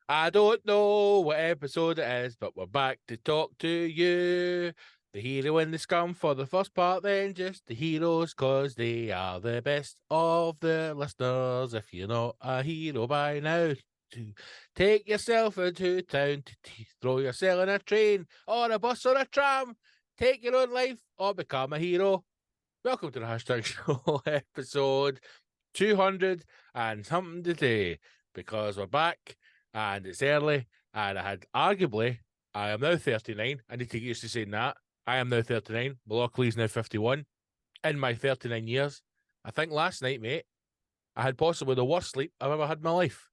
I don't know what episode it is, but we're back to talk to you. The hero and the scum for the first part, then just the heroes, cause they are the best of the listeners. If you're not a hero by now, to take yourself into town, to throw yourself in a train or a bus or a tram, take your own life or become a hero. Welcome to the Hashtag Show episode 200 and something today, because we're back and it's early, and I am now 39. I need to get used to saying that. I am now 39. Malockley's now 51. In my 39 years, I think last night, mate, I had possibly the worst sleep I've ever had in my life.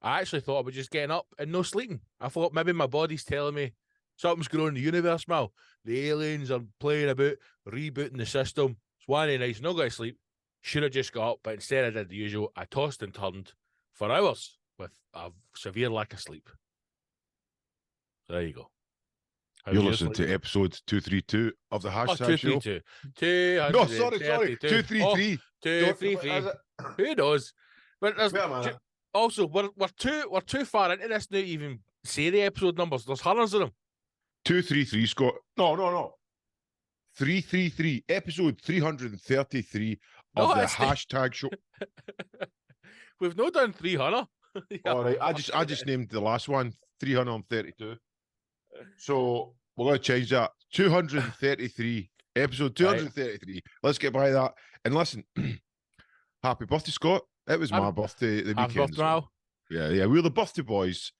I actually thought I was just getting up and no sleeping. I thought maybe my body's telling me something's going on in the universe, Mal. The aliens are playing about, rebooting the system. It's one of the nights, not got to sleep. Should have just got up, but instead I did the usual. I tossed and turned for hours with a severe lack of sleep. So there you go. You're listening to episode 232 of the Hashtag Show. 232. No, sorry. 233. 233. Who knows? But there's also we're too far into this now to even say the episode numbers. There's hundreds of them. 233, Scott. No. 333. Episode 333 of the Hashtag Show. We've not done 300. All right, I just named the last one 332. So we're going to change that. 233. Episode 233. Right. Let's get by that. And listen, happy birthday, Scott. It was my birthday the weekend. So. Yeah. We're the birthday boys.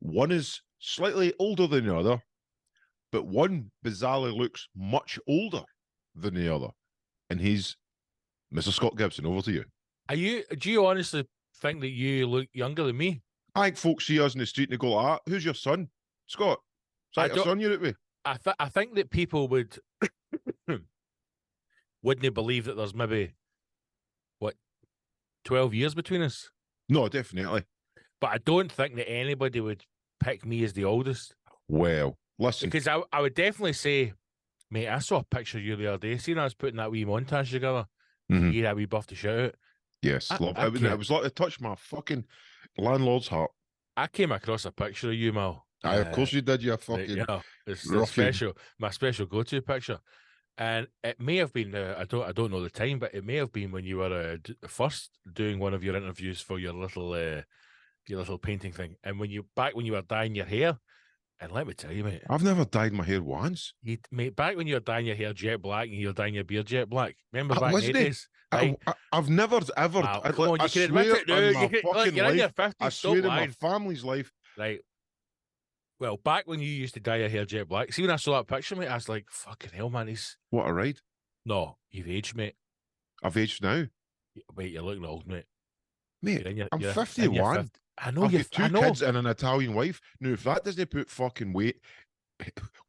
One is slightly older than the other, but one bizarrely looks much older than the other. And he's Mr. Scott Gibson. Over to you. Do you honestly think that you look younger than me? I think folks see us in the street and they go like, ah, who's your son? Scott. Is that your son you're out with? I think that people wouldn't believe that there's maybe 12 years between us. No, definitely. But I don't think that anybody would pick me as the oldest. Well, listen. Because I would definitely say, mate, I saw a picture of you the other day. See, I was putting that wee montage together. Mm-hmm. You that wee birthday shout out. Yes, it was like it touched my fucking landlord's heart. I came across a picture of you, Mal. Of course you did, you fucking it's my special go-to picture. And it may have been, I don't know the time, but it may have been when you were first doing one of your interviews for your little painting thing. And when you were dyeing your hair, and let me tell you, mate, I've never dyed my hair once. Mate, back when you were dyeing your hair jet black and you were dyeing your beard jet black, remember back in the days? I've never ever. Come on, you can admit it now. You're in your 50s. I swear in my family's life. Right. Well, back when you used to dye your hair jet black, see when I saw that picture, mate, I was like, fucking hell, man, what a ride. No, you've aged, mate. I've aged now. Wait, you're looking old, mate. Mate, I'm 51. I know I've got two kids and an Italian wife. Now, if that doesn't put fucking weight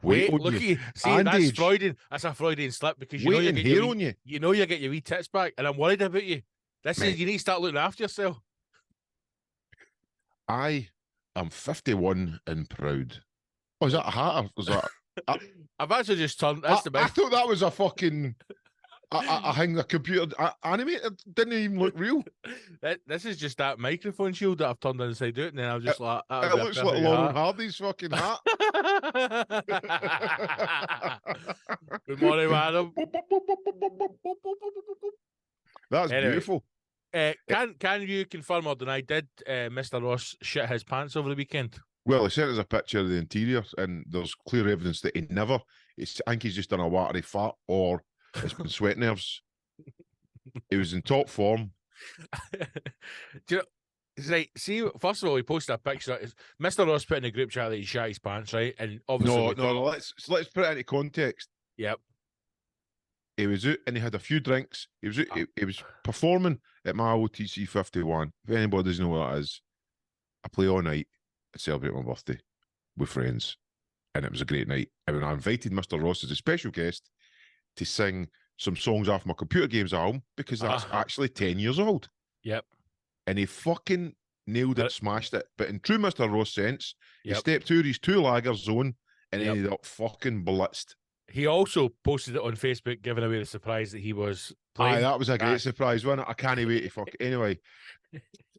look on at you. See, that's age. Freudian. That's a Freudian slip, because you know you get your wee tits back, and I'm worried about you. This is, you need to start looking after yourself. I am 51 and proud. Oh, is that a hat? Or was that? I've actually just turned. I thought that was a fucking. I hang the computer animated. Didn't even look real. This is just that microphone shield that I've turned inside out, and then I'm just like, it looks like Lauren Hardy's fucking hat. Good morning, madam. That's beautiful. Can you confirm or deny, did Mr. Ross shit his pants over the weekend? Well, he sent us a picture of the interior, and there's clear evidence that he never. I think he's just done a watery fart, or it's been sweat nerves. He was in top form. Do you know, it's like, see, first of all, he posted a picture. Mr. Ross put in a group chat that he shat his pants, right? And obviously, no. Let's put it into context. Yep. He was out and he had a few drinks. He was performing at my OTC 51. If anybody doesn't know what that is, I play all night and celebrate my birthday with friends, and it was a great night. And I invited Mr. Ross as a special guest to sing some songs off my computer games album, because that's actually 10 years old. Yep. And he fucking nailed it, smashed it. But in true Mr. Ross sense, he stepped out of his two-lager zone and ended up fucking blitzed. He also posted it on Facebook, giving away the surprise that he was playing. That was a great surprise, wasn't it? I can't wait to fuck. Anyway,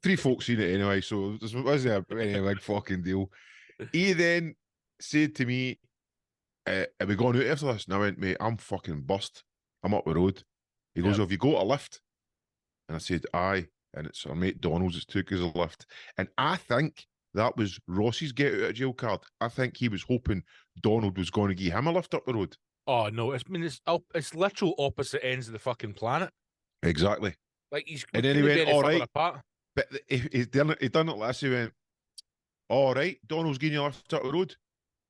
Three folks seen it anyway, so this wasn't any big fucking deal. He then said to me, are we going out after this? And I went, mate, I'm fucking bust. I'm up the road. He goes, have you got a lift? And I said, aye. And it's our mate Donald's that took us a lift. And I think that was Ross's get out of jail card. I think he was hoping Donald was going to give him a lift up the road. Oh no, it's literal opposite ends of the fucking planet. Exactly. Like he's and then he went, all right. Apart. But he done it last. He went, all right, Donald's giving you a lift up the road.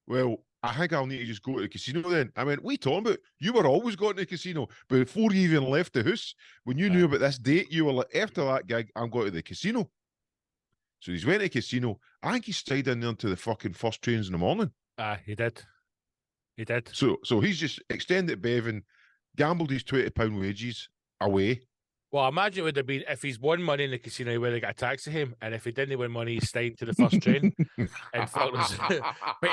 Well, I think I'll need to just go to the casino then. I went, what are you talking about? You were always going to the casino. But before you even left the house, when you knew about this date, you were like, after that gig, I'm going to the casino. So he's went to the casino. I think he stayed in there until the fucking first trains in the morning. He did. He did. So he's just extended Bevan, gambled his £20 wages away. Well, I imagine it would have been if he's won money in the casino, he would have got a taxi him, and if he didn't win money, he's staying to the first train. And but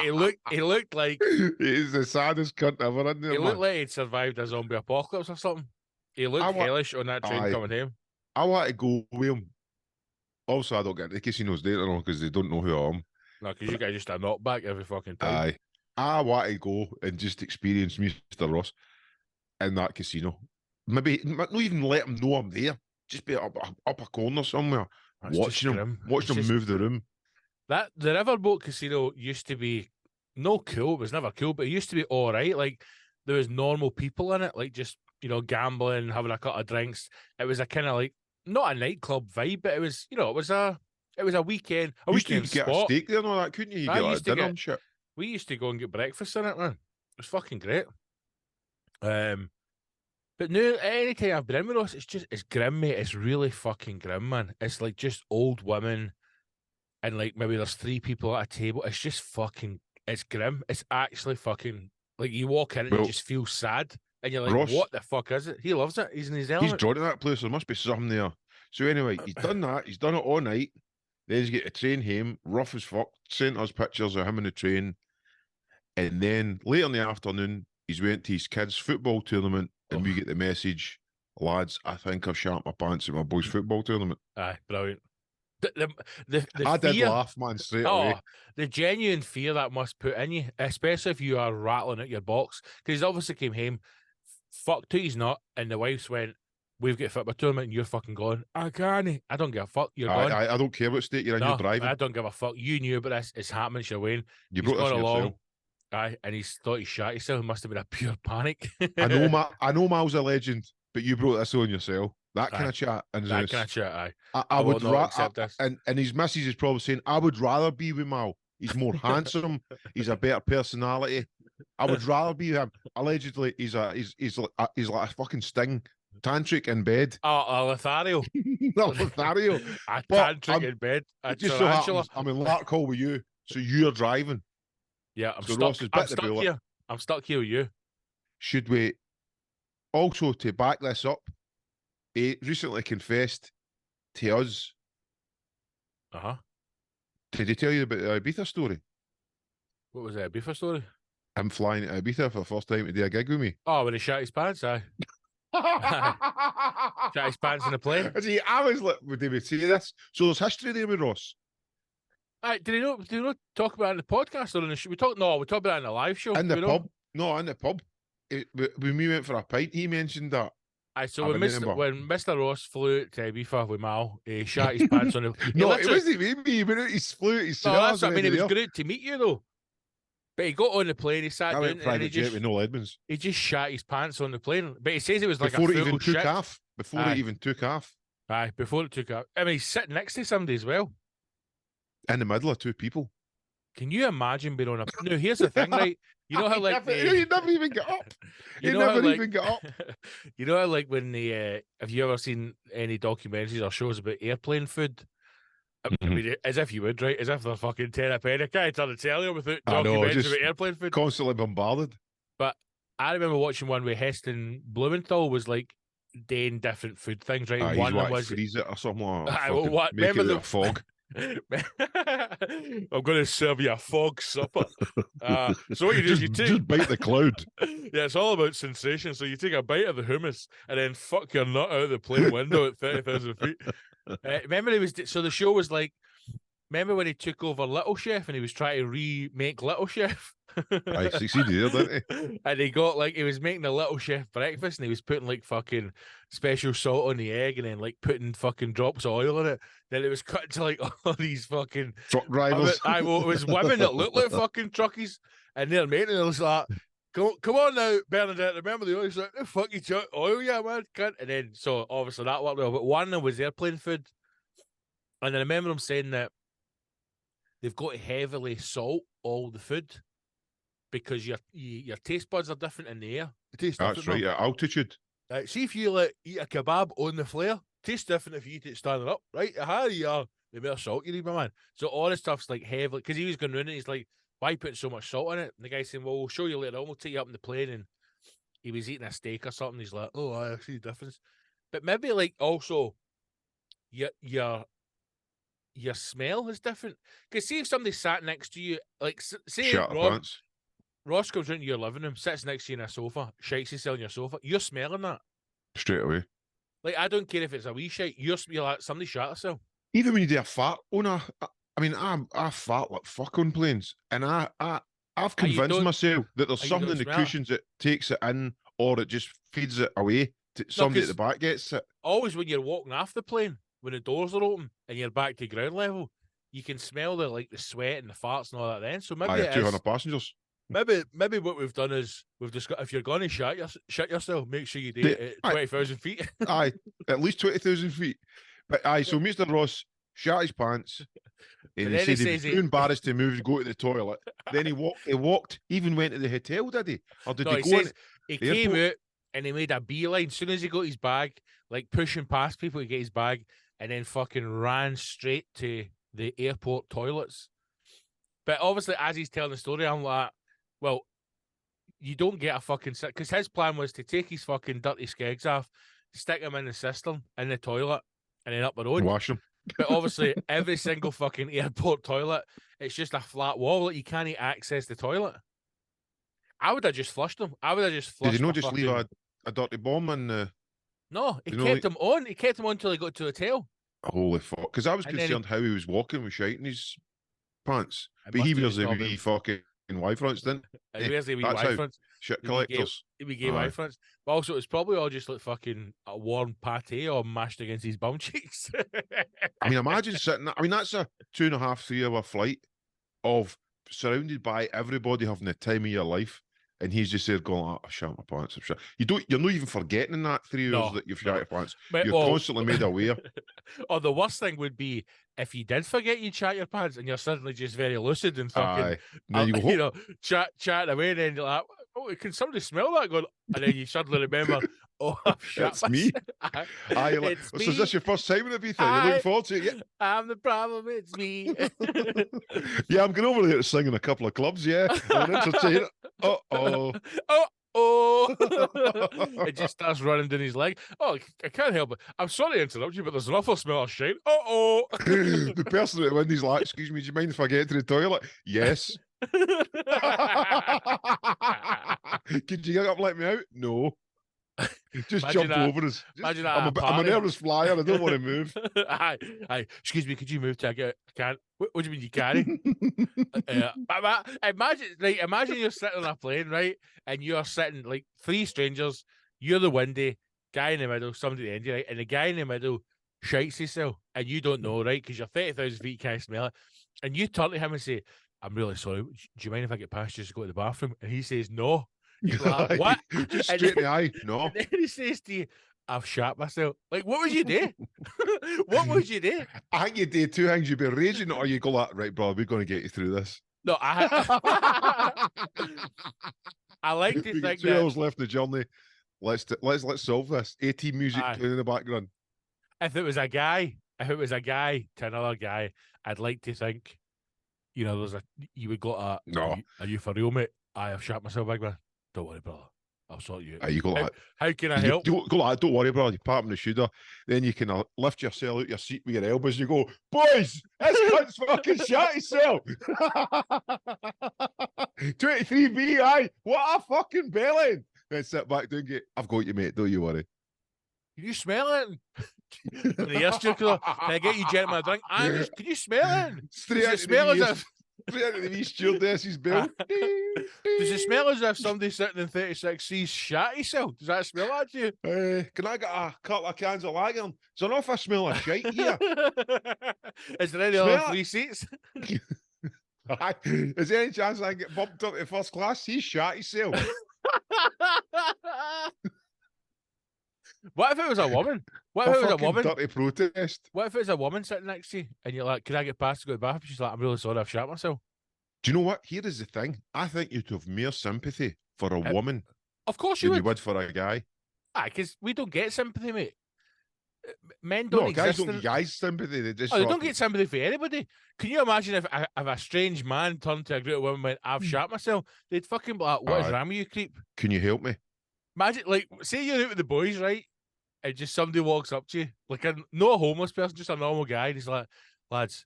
he looked like he's the saddest cunt ever, isn't he? He looked like he'd survived a zombie apocalypse or something. He looked hellish on that train coming home. I want to go with him. Also, I don't get the casinos later on because they don't know who I am. No, because you guys just a knockback every fucking time. Aye. I want to go and just experience Mr. Ross in that casino. Maybe not even let him know I'm there. Just be up a corner somewhere, watching him move the room. The Riverboat Casino used to be no cool. It was never cool, but it used to be all right. Like there was normal people in it, like just gambling, having a couple of drinks. It was a kind of like not a nightclub vibe, but it was it was a weekend. A weekend spot. Get a steak there and all that, couldn't you? You get like dinner and shit. We used to go and get breakfast in it, man. It was fucking great. But now, anytime I've been in with us, it's grim, mate. It's really fucking grim, man. It's like just old women and like maybe there's 3 people at a table. It's just fucking, it's grim. It's actually fucking, like you walk in and you just feel sad. And you're like, Ross, what the fuck is it? He loves it. He's in his element. He's drawn to that place. There must be something there. So anyway, he's done that. He's done it all night. Then he's got a train home, rough as fuck, sent us pictures of him in the train. And then later in the afternoon, he's went to his kids' football tournament. And we get the message, lads, I think I've shat my pants at my boys' football tournament. Aye, brilliant. The I did laugh, man, straight away. The genuine fear that must put in you, especially if you are rattling out your box. Because he obviously came home, fucked who he's not, and the wife's went, we've got a football tournament and you're fucking gone. I can't. I don't give a fuck. You're gone. I don't care what state you're in, you're driving. I don't give a fuck. You knew about this. It's happening, it's your Wayne. You brought this yourself. Aye, and he's thought he shot himself. It must have been a pure panic. I know Mal's a legend, but you brought this on yourself. That kind of chat. And that kind of chat, aye. I would rather accept this. And his missus is probably saying, I would rather be with Mal. He's more handsome. He's a better personality. I would rather be with him. Allegedly, he's like a fucking Sting. Tantric in bed. A Lothario. Lothario. A tantric in bed. It just so happens I'm in Larkhall with you, so you're driving. Yeah, I'm stuck here. I'm stuck here with you. Should we also, to back this up, he recently confessed to us. Did he tell you about the Ibiza story? What was the Ibiza story? Him flying to Ibiza for the first time to do a gig with me. Oh, when he shot his pants, aye. Shot his pants in a plane. See, I was like, would they say this? So there's history there with Ross. Did you not talk about it in the podcast or in the show? We talked about it in the live show. In the pub. No, in the pub. When we went for a pint, he mentioned that. So when Mr. Ross flew to Ibiza with Mal, he shot his pants on the... No, it wasn't me. He went out, he flew his No, that's what I mean. It was great to meet you, though. But he got on the plane, he sat down, and he just... with no Edmonds. He just shot his pants on the plane. But he says it was like before a full shit. Before it even took off. Aye, before it took off. I mean, he's sitting next to somebody as well. In the middle of 2 people. Can you imagine being on a... No, here's the thing, right? You know how like... You never even get up. You never even get up. You know how like when the... have you ever seen any documentaries or shows about airplane food? I mean, as if you would, right? As if they're fucking 10 a penny. I can't turn the telly on without documentaries about airplane food. Constantly bombarded. But I remember watching one where Heston Blumenthal was like doing different food things, right? One was... freeze it or something like what? Remember the fog? I'm going to serve you a fog supper. So what you do is you take... Just bite the cloud. Yeah, it's all about sensation. So you take a bite of the hummus and then fuck your nut out of the plane window at 30,000 feet. Remember he was so the show was like. Remember when he took over Little Chef and he was trying to remake Little Chef? I succeeded there, didn't he? And he got like he was making a Little Chef breakfast and he was putting like fucking special salt on the egg and then like putting fucking drops of oil in it. Then it was cut to like all these fucking Truck drivers. it was women that looked like fucking truckies and they're making it. It was like, come on now, Bernadette. Remember the oil? He's like, the fuck you chuck oil, yeah, man, cunt. And then so obviously that worked well. But one was airplane food, and I remember him saying that they've got to heavily salt all the food because your taste buds are different in the air. It tastes different. That's right, at altitude. See if you like eat a kebab on the flare, tastes different if you eat it standing up, right? How you are, the more salt you need, my man. So all this stuff's like heavily, because he was going around it, he's like, why put so much salt in it? And the guy's saying, well, we'll show you later on, we'll take you up in the plane. And he was eating a steak or something. He's like, oh, I see the difference. But maybe like also your smell is different. Because see if somebody sat next to you, like say Ross comes into your living room, sits next to you in a sofa, shakes himself on your sofa, you're smelling that. Straight away. Like, I don't care if it's a wee shite, you're like, somebody shot herself. Even when you do a fart on I fart like fuck on planes. And I've convinced myself that there's something in the cushions that takes it in or it just feeds it away. Somebody at the back gets it. Always when you're walking off the plane, when the doors are open and you're back to ground level, you can smell the sweat and the farts and all that then. So maybe 200 passengers. Maybe what we've done is we've just got, if you're going to shit yourself, make sure you do it at 20,000 feet. Aye, at least 20,000 feet. But so Mr. Ross shat his pants and he said he was too embarrassed to move to go to the toilet. Then he walked, even went to the hotel, did he? Or did he came out and he made a beeline. As soon as he got his bag, like pushing past people to get his bag, and then fucking ran straight to the airport toilets. But obviously, as he's telling the story, I'm like, well, you don't get a fucking... Because his plan was to take his fucking dirty skegs off, stick them in the cistern, in the toilet, and then up the road. Wash them. But obviously, every single fucking airport toilet, it's just a flat wall. Like, you can't access the toilet. I would have just flushed them. Did he not just leave a dirty bomb in the... No, he kept them on. He kept them on until he got to the hotel. Holy fuck. Because I was concerned how he was walking with shite in his pants. But he wears the wee fucking Y-fronts, didn't he? He wears the wee Y-fronts. Shit collectors. We gave Y-fronts. But also, it was probably all just like fucking a warm pate or mashed against his bum cheeks. I mean, imagine sitting... I mean, that's a 2.5, 3 hour flight of surrounded by everybody having the time of your life. And he's just there going, I shot my pants. You're not even forgetting in that 3 hours that you've shot your pants. You're constantly made aware. Or the worst thing would be if you did forget you shot your pants and you're suddenly just very lucid and fucking, chatting away, and then you're like, oh, can somebody smell that? Going, and then you suddenly remember, oh, I've shot it's me. So is this your first time in Ibiza? You're looking forward to it? Yeah. I'm the problem, it's me. Yeah, I'm going over there to sing in a couple of clubs, yeah. I'm an entertainer. Uh-oh. It just starts running down his leg. Oh, I can't help it. I'm sorry to interrupt you, but there's an awful smell of shit. The person at the window's like, excuse me, do you mind if I get to the toilet? Yes. Could you get up and let me out? No. Just jump over us. I'm a nervous flyer. I don't want to move. Aye. Excuse me, could you move to I can't. What do you mean you can't? Imagine you're sitting on a plane, right? And you're sitting like 3 strangers. You're the windy guy in the middle, somebody at the end, right? And the guy in the middle shites himself, and you don't know, right? Because you're 30,000 feet, you can't smell it. And you turn to him and say, "I'm really sorry. Do you mind if I get past you to go to the bathroom?" And he says, "No." You're like, what? Just straight in the eye. No. And then he says to you, I've shot myself. Like, what would you do? What would you do? I think you do 2 things. You'd be raging, or you go like, right, bro, we're going to get you through this. No, I like to think 2 hours left in the journey. Let's solve this. 18 music playing in the background. If it was a guy to another guy, I'd like to think, you would go, no. Are you for real, mate? I have shot myself, big man. Don't worry, brother. I'll sort you out. You go like, how can I help? Go like, don't worry, brother. You part on the shoulder. Then you can lift yourself out your seat with your elbows. You go, boys, this cunt's fucking shot himself. 23B, aye. What a fucking belly. Then sit back down and get, I've got you, mate. Don't you worry. Can you smell it? When the air steer comes, can I get you gentlemen a drink? And can you smell it? Straight Does it into smell as the if straight into the wee stewardess's bell. does it smell as if somebody sitting in 36C's shat himself? Does that smell like to you? Can I get a couple of cans of lager? Is there enough I smell of shite here? Is there any Smell other it? free seats? Is there any chance I can get bumped up to first class? He's shat himself. What if it was a woman? What if it was a woman? Dirty protest. What if it was a woman sitting next to you and you're like, can I get past to go to the bathroom? She's like, I'm really sorry, I've shat myself. Do you know what? Here is the thing. I think you'd have more sympathy for a woman Of course you than would. you would for a guy. Because we don't get sympathy, mate. Men No, don't guys exist. don't get guys sympathy. They just Oh, they sort don't of- get sympathy for anybody. Can you imagine if a strange man turned to a group of women and went, I've shat myself? They'd fucking be like, what is Aye. wrong with you, creep? Can you help me? Imagine, like, say you're out with the boys, right? And just somebody walks up to you, like not a homeless person, just a normal guy. And he's like, lads,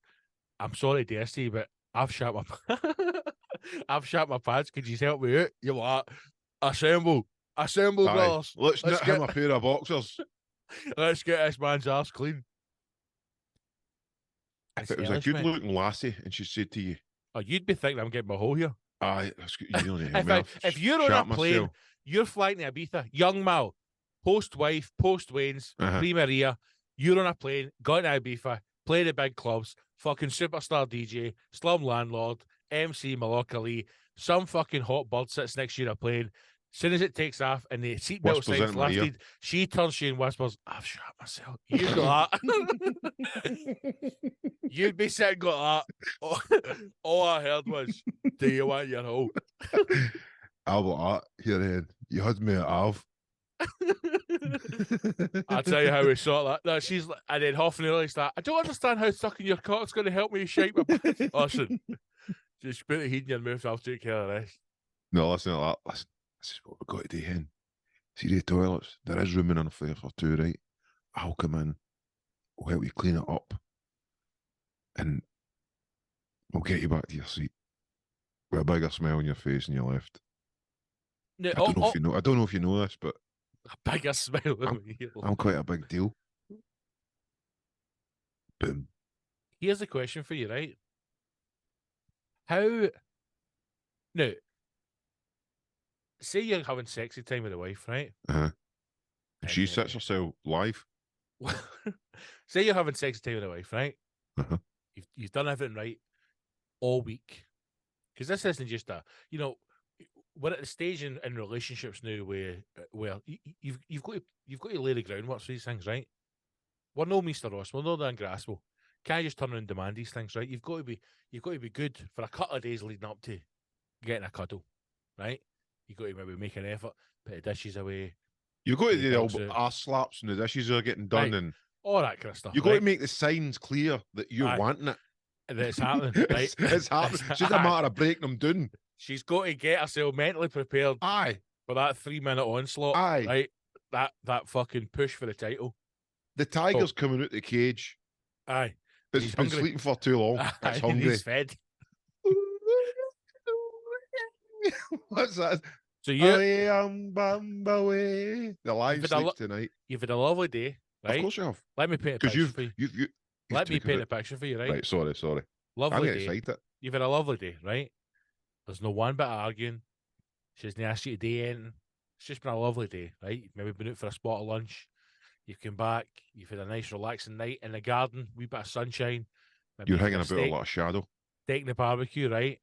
I'm sorry to ask you, but I've shat my I've shat my pants. Could you help me out? You're like, assemble, Aye. brothers. Let's knit him get- a pair of boxers. Let's get this man's ass clean. If it was a Hellish, good mate. looking lassie and she said to you, Oh, you'd be thinking I'm getting my hole here. aye, that's good. You don't need to help me. If you're on a plane, you're flying to Ibiza, young Mal, post-wife, post-Wayne's, pre-Maria, you're on a plane, got to Ibiza, play the big clubs, fucking superstar DJ, slum landlord, MC Malaka Lee, some fucking hot bird sits next to you on a plane. As soon as it takes off and the seatbelt Whispers sign's in my ear. lifted, she turns to you and whispers, I've shot myself. You got that. You'd be sitting got that. All I heard was, do you want your hole? Albert, here then. You had me at Alv. I'll tell you how we sort that. No, she's like, and then half an hour later, I don't understand how sucking your cock's going to help me shape my pants. Listen, just put the heat in your mouth. I'll take care of the rest. No, listen to that. Listen, this is what we've got to do, hen. See the toilets? There is room in on there for two, right? I'll come in. We'll help you clean it up. And we'll get you back to your seat. With a bigger smile on your face and your left. No, I don't know if you know. I don't know if you know this, but a bigger smile on me. I'm quite a big deal. Boom. Here's the question for you, right? How now? Say you're having sexy time with the wife, right? And she And, sits herself live. Say you're having sexy time with the wife, right? Uh-huh. You've done everything right all week, because this isn't just we're at the stage in relationships now where you've got to lay the groundwork for these things, right? We're no Mr. Ross, we're no Dan Graspel. Can't just turn around and demand these things, right? You've got to be good for a couple of days leading up to getting a cuddle, right? You've got to maybe make an effort, put the dishes away, You've got to the do the dogs old out. arse slaps and the dishes are getting done, Right. and all that kind of stuff. you've got right? to make the signs clear that you're Aye. wanting it. that it's happening, right? It's happening. It's just a matter of breaking them down. She's got to get herself mentally prepared Aye. for that 3-minute onslaught, Aye. right? That fucking push for the title. The tiger's coming out the cage. Aye. It's He's been hungry. sleeping for too long. Aye, It's and hungry. he's fed. What's that? So you, I am Bambawe. The lion You've had a sleeps tonight. you've had a lovely day, Of right? course you have. Let me paint a Because picture for you. you've Let me taken paint it. a picture for you, right? Right, sorry. I'm Lovely getting day. excited. You've had a lovely day, right? There's no one bit of arguing. She hasn't asked you to do anything. It's just been a lovely day, right? You've maybe been out for a spot of lunch. You've come back. You've had a nice, relaxing night in the garden. Wee bit of sunshine. Maybe You're you've hanging had about a lot of shadow. steak in the barbecue, right?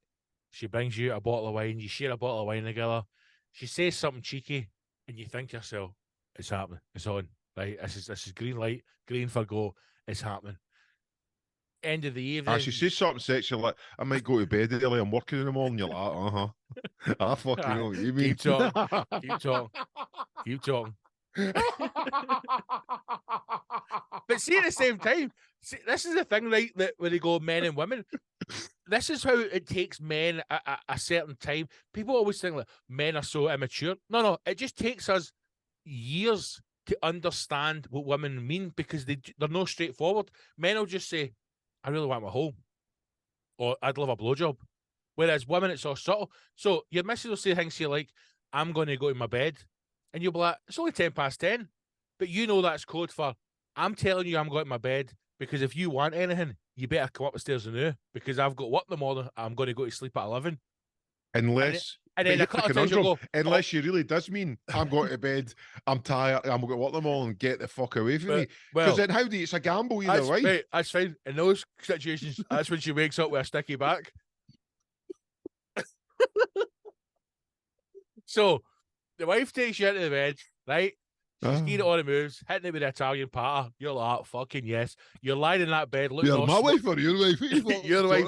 She brings you a bottle of wine. You share a bottle of wine together. She says something cheeky, and you think to yourself, "It's happening. It's on. Right? This is green light, green for go. It's happening." End of the evening. She says something sexual like, I might go to bed early, I'm working in the morning. You're like, I fucking know what you mean. Keep talking. Keep talking. Keep talking. But see, at the same time, this is the thing, right? That when they go men and women, this is how it takes men a certain time. People always think like men are so immature. No, it just takes us years to understand what women mean because they're not straightforward. Men will just say, "I really want my home," or "I'd love a blowjob." Whereas women, it's all subtle. So your missus will say things to you like, "I'm going to go to my bed," and you'll be like, "It's only 10 past 10," but you know that's code for I'm telling you, I'm going to my bed because if you want anything, you better come up the stairs now because I've got work in the morning. I'm going to go to sleep at 11. Unless, And but then a here's the couple of times you'll conundrum. go, Unless she really does mean I'm going to bed, I'm tired, I'm going to work them all and get the fuck away from me. Because then how do you, it's a gamble either way. Mate, that's fine. In those situations, that's when she wakes up with a sticky back. So the wife takes you into the bed, right? She's getting on the moves, hitting it with the Italian patter. You're like, fucking yes. You're lying in that bed looking You're all my wife or your wife? your wife.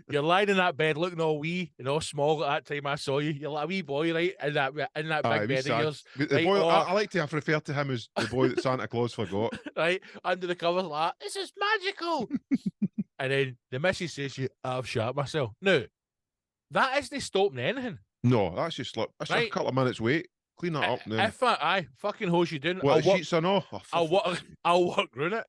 You're lying in that bed looking all wee and all small at that time I saw you. You're like a wee boy, right? In that big bed of yours. The right? boy, I like to have referred to him as the boy that Santa Claus forgot. Right? Under the covers, like, this is magical. And then the missus says, I've shot myself. No, that isn't stopping anything. No, that's just like, that's right? a couple of minutes wait. Clean that up then. If I fucking hose you down, what, the sheets are no? Oh, I'll walk around it.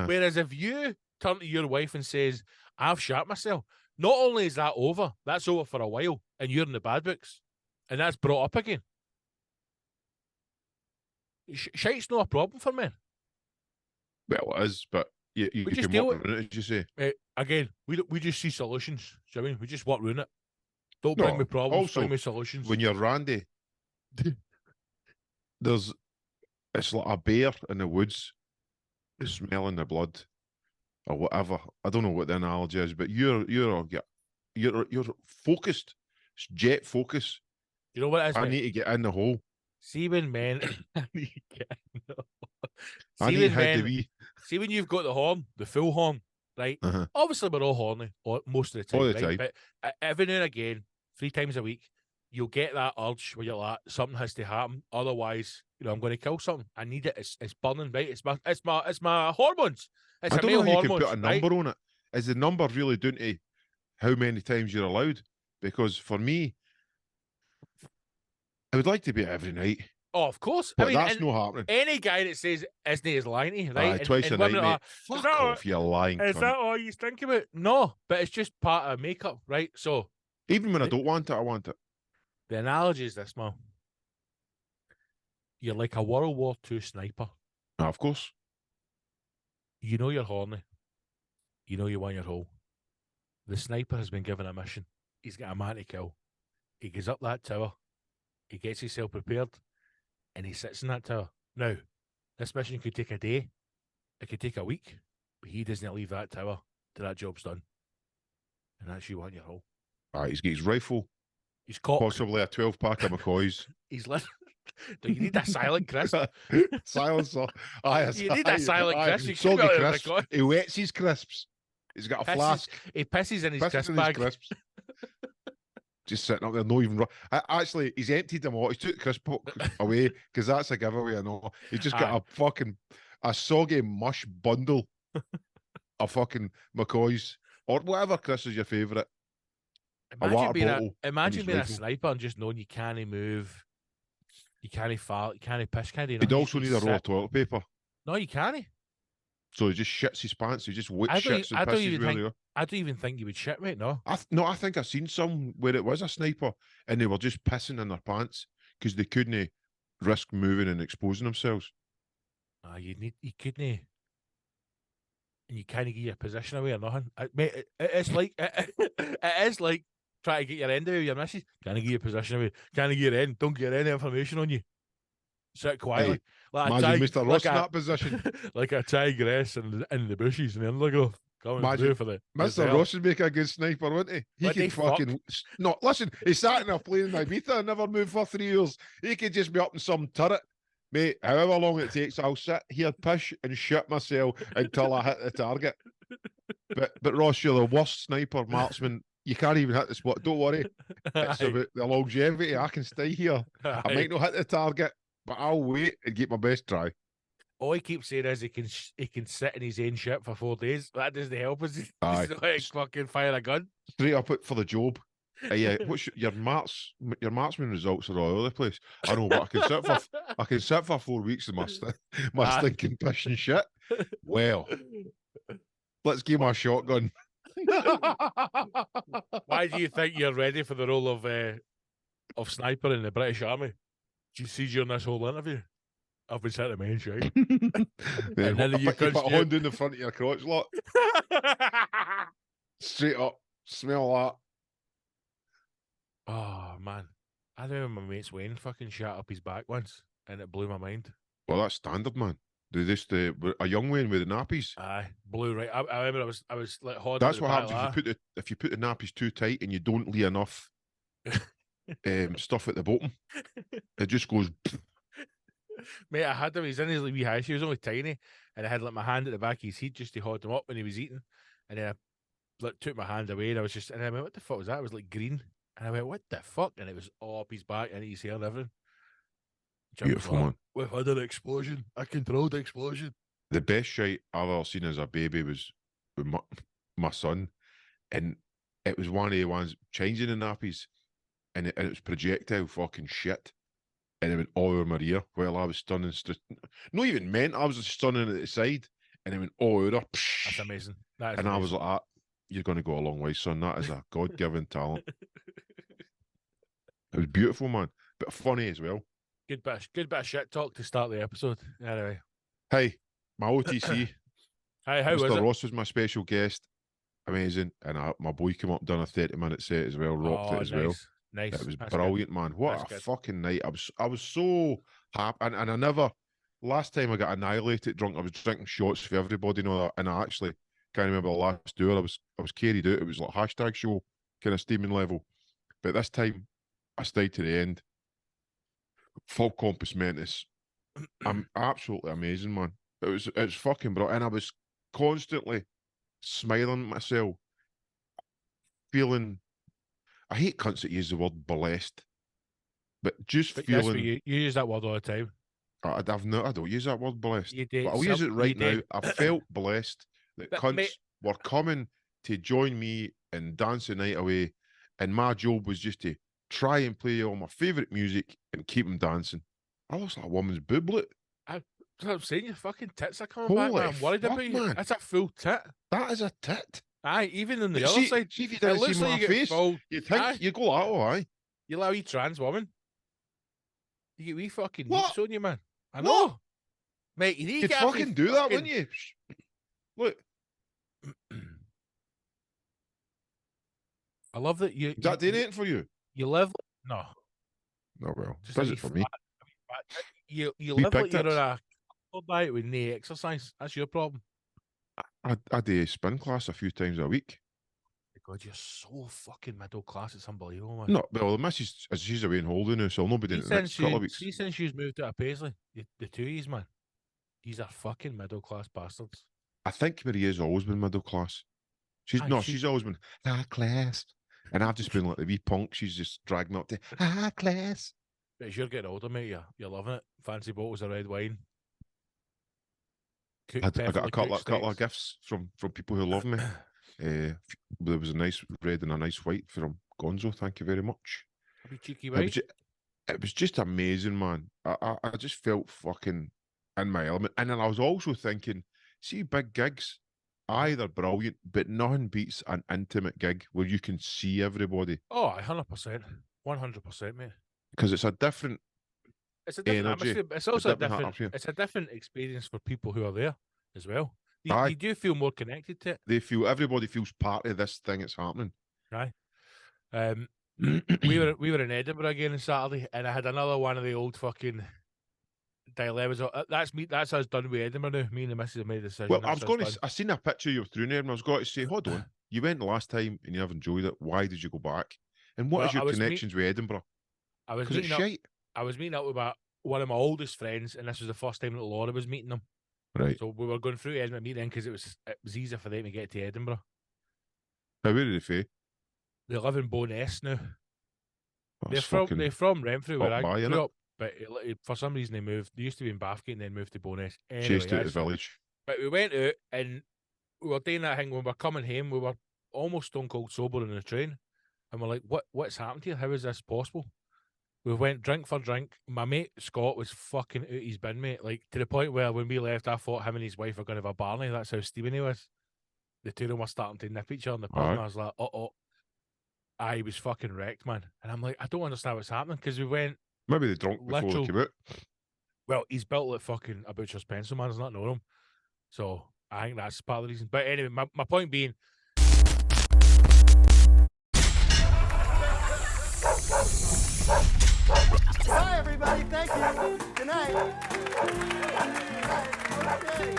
Whereas if you turn to your wife and says, I've shot myself, not only is that over, that's over for a while, and you're in the bad books, and that's brought up again. Shite's not a problem for men. Well, it is, but you can work around it, as you say. Again, we just see solutions. Do you know what I mean? We just work around it. Don't bring me problems, also, bring me solutions. When you're Randy, it's like a bear in the woods smelling the blood or whatever. I don't know what the analogy is, but you're focused. It's jet focus. You know what it is? I need to get in the hole. See when men I need to get in the hole. See when you've got the horn, the full horn, right? Obviously we're all horny most of the time, all the right? time. But every now and again, 3 times a week, you'll get that urge where you're like, something has to happen. Otherwise, I'm going to kill something. I need it. It's burning, right? It's my hormones. It's I don't know how hormones, you can put a number on it. Is the number really down to how many times you're allowed? Because for me, I would like to be every night. Oh, of course. But that's not happening. Any guy that says isn't is lying to you, right? Twice a night, mate. Fuck off, you lying cunt. Is that all you think about? No, but it's just part of makeup, right? So even when I don't want it, I want it. The analogy is this, man. You're like a World War II sniper. Of course. You know you're horny. You know you want your hole. The sniper has been given a mission. He's got a man to kill. He goes up that tower. He gets himself prepared. And he sits in that tower. Now, this mission could take a day. It could take a week. But he doesn't leave that tower till that job's done. And that's you want your hole. He's got his rifle. He's caught. Possibly a 12-pack of McCoys. He's lit. Do you need a silent crisp? Silencer. You need a silent crisp. Soggy crisps. He wets his crisps. He's got a flask. He pisses in his crisp bag. Crisps. Just sitting up there, no even. Actually, he's emptied them all. He's took the crisp away because that's a giveaway. I know. He's just got a soggy mush bundle of fucking McCoys or whatever crisp is your favourite. Imagine being a sniper and just knowing you can't move, you can't fart, you can't piss, can't do nothing. He'd also need a roll of toilet paper. No, you can't. So he just shits his pants. He just shits and pisses. I don't even think you would shit, mate. No. I think I've seen some where it was a sniper and they were just pissing in their pants because they couldn't risk moving and exposing themselves. You couldn't. And you can't get your position away or nothing. Mate, it's like it is like trying to get your end away with your missus. Can't get your position away. Can't get your end. Don't get any information on you. Sit quietly. Hey, imagine Mr. Ross in that position. Like a tigress in the bushes and then look off. Imagine for the Mr. Ross would make a good sniper, wouldn't he? He could fucking no. Listen, he sat in a plane in Ibiza and never moved for 3 years. He could just be up in some turret, mate. However long it takes, I'll sit here, pish and shit myself until I hit the target. But Ross, you're the worst sniper marksman. You can't even hit the spot. Don't worry. It's about the longevity. I can stay here. I might not hit the target, but I'll wait and get my best try. All he keeps saying is he can sit in his own shit for 4 days. That doesn't help us. He's like fucking fire a gun. Straight up it for the job. What's your marksman results are all over the place. I know, but I can sit for 4 weeks in my stinking piss and shit. Well, let's give my shotgun. Why do you think you're ready for the role of sniper in the British Army? Do you see during this whole interview? I've been sent a main shite. Then none of you you put cunts a knew. Honda in the front of your crotch lot. Straight up. Smell that. Oh man, I remember my mate's Wayne fucking shot up his back once, and it blew my mind. Well, that's standard, man. Do this to a young Wayne with the nappies. Aye, blew right. I remember I was like holding That's at the what back happens if you put the nappies too tight and you don't lay enough stuff at the bottom. It just goes. Mate, I had him. He's in his wee house. He was only tiny, and I had like my hand at the back of his head just to hold him up when he was eating. And then I like, took my hand away, and I was just, and I went, "What the fuck was that?" It was like green, and I went, "What the fuck?" And it was all up his back and his hair and everything. Jim was Beautiful, like, man. "We've had an explosion. I controlled the explosion." The best shite I've ever seen as a baby was with my son, and it was one of the ones changing the nappies, and it was projectile fucking shit, and it went all over my ear while I was stunning. Not even meant, I was just stunning at the side, and it went all over. That's amazing. That is And amazing. I was like, "You're going to go a long way, son. That is a God-given talent." It was beautiful, man, but funny as well. Good bit of shit talk to start the episode. Anyway, Hey, my OTC, how was Mr. it? Ross was my special guest. Amazing. And my boy came up, done a 30-minute set as well, rocked it as well. Nice. It was That's brilliant, man. What That's a good. fucking night. I was so happy. And I never, last time I got annihilated drunk, I was drinking shots for everybody, you know, and I actually can't remember the last tour. I was carried out. It was like hashtag show kind of steaming level. But this time I stayed to the end. Full compass mentis. I'm absolutely amazing, man. It was fucking brilliant. And I was constantly smiling at myself, feeling, I hate cunts that use the word blessed, but just But that's what feeling, you use that word all the time. I don't use that word blessed, You but do. I'll use it right now. Do. I felt blessed that But, cunts mate, were coming to join me and dance the night away, and my job was just to try and play all my favourite music and keep them dancing. I lost like a woman's booblet. that's what I'm saying. Your fucking tits are coming Holy back, man. I'm worried fuck, about you. man. That's a full tit. That is a tit. Aye, even on the But other side, see if you it didn't see looks my like you get face, full. you think Aye, you go like, "Oh, aye." you allow wee trans woman. You get wee fucking What? neeps on you, man. I What? know, mate. You need to You'd get fucking do that, wouldn't you? Look, I love that is that doing anything for you? you live. No, No, well, just does it for me? You Wee live pig like you're tits. on a diet with no exercise. That's your problem. I do a spin class a few times a week. God, you're so fucking middle class. It's unbelievable, man. No, well, the missus, she's away in holiday now, so I'll not be doing it the next couple of weeks. See, since you've moved out of Paisley, the two of yous, man, these are fucking middle class bastards. I think Marie has always been middle class. She's always been high class. And I've just been like the wee punk. She's just dragged me up to high class. But as you're getting older, mate, you're loving it. Fancy bottles of red wine. I got a couple of gifts from people who love me. There was a nice red and a nice white from Gonzo. Thank you very much. Be cheeky white. It was just amazing, man. I just felt fucking in my element. And then I was also thinking, see, big gigs, they're brilliant, but nothing beats an intimate gig where you can see everybody. Oh, 100%. 100%, mate. Because it's a different energy. Atmosphere. It's also it's a different experience for people who are there as well. You do feel more connected to it. Everybody feels part of this thing that's happening. Right. We were in Edinburgh again on Saturday, and I had another one of the old fucking dilemmas. That's us done with Edinburgh now. Me and the missus have made a decision. Well, I seen a picture you were through there, and I was going to say, hold on, you went last time and you never enjoyed it. Why did you go back? And what is your connections with Edinburgh? Because it's shite. I was meeting up with one of my oldest friends, and this was the first time that Laura was meeting them. Right. So we were going through Edinburgh meeting because it was easier for them to get to Edinburgh. How are they from? They live in Bowness now. They're from Renfrew where I grew up, but for some reason they moved. They used to be in Bathgate and then moved to Bowness. Anyway, chased out the village. But we went out and we were doing that thing when we were coming home. We were almost stone cold sober on the train, and we're like, "What's happened here? How is this possible?" We went drink for drink. My mate Scott was fucking out his bin, mate. Like to the point where when we left, I thought him and his wife were going to have a Barney. That's how steaming he was. The two of them were starting to nip each other in the pub, and I was like, I was fucking wrecked, man. And I'm like, I don't understand what's happening because we went. Maybe they drunk before they came out. Well, he's built like fucking a butcher's pencil, man. Does not know him. So I think that's part of the reason. But anyway, my point being. Bye, everybody. Thank you. Good night. Okay.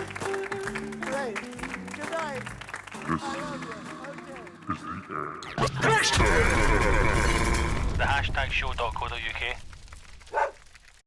Great. Good night. I love you. Okay. The hashtagshow.co.uk